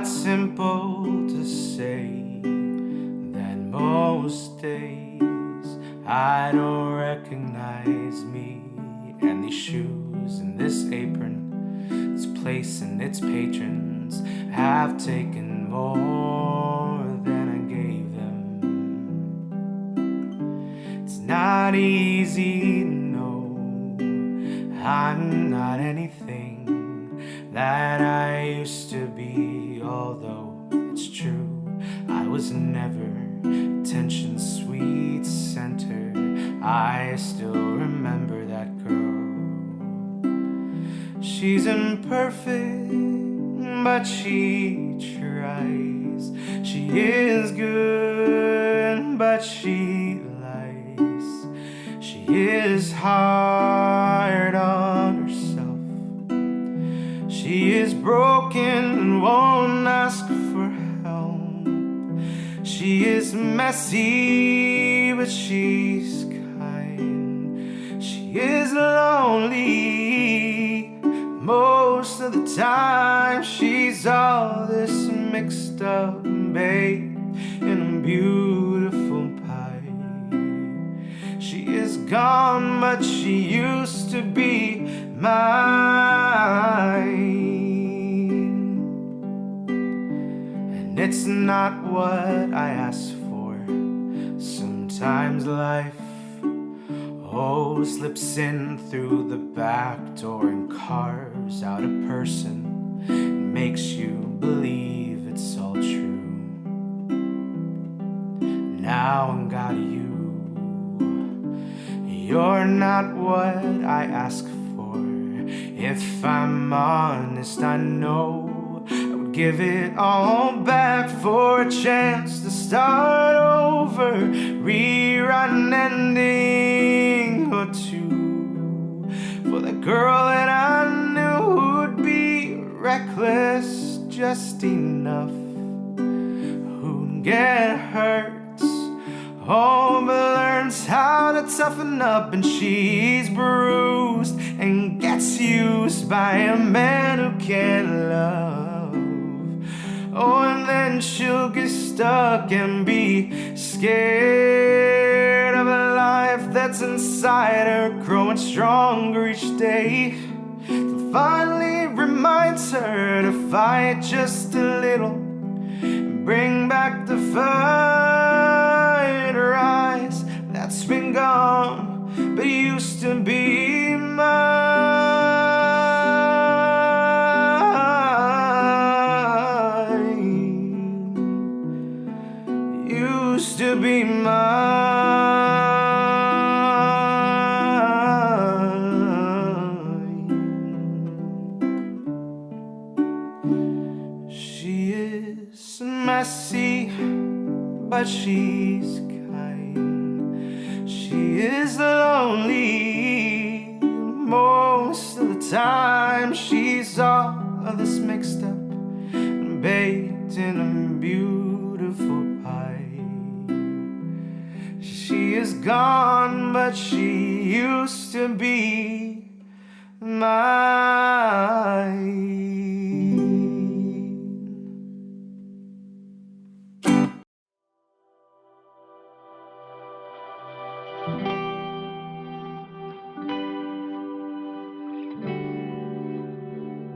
not simple to say that most days I don't recognize me and these shoes and this apron, its place and its patrons have taken more than I gave them. It's not easy to know I'm not anything that I used to be, although it's true I was never attention's sweet center. I still remember that girl. She's imperfect, but she tries. She is good, but she lies. She is hard on herself. She is broken and won't ask for help. She is messy, but she's kind. She is lonely most of the time. She's all this mixed up, babe, in a beautiful pie. She is gone, but she used to be mine. And it's not what I asked for. Sometimes life slips in through the back door and carves out a person and makes you believe it's all true. Now I got you. You're not what I asked for. If I'm honest, I know I would give it all back for a chance to start over, rewrite an ending or two for the girl that I knew would be reckless just enough, who'd get hurt, oh, but learns how to toughen up. And she's bruised and gets used by a man who can't love. Oh, and then she'll get stuck and be scared of a life that's inside her, growing stronger each day. It finally reminds her to fight just a little, bring back the fire in her eyes that's been gone, but used to be mine. Used to be mine. She is messy, but she's kind. She is lonely most of the time. She's all of this mixed up and baked in a beautiful pie. She is gone, but she used to be mine.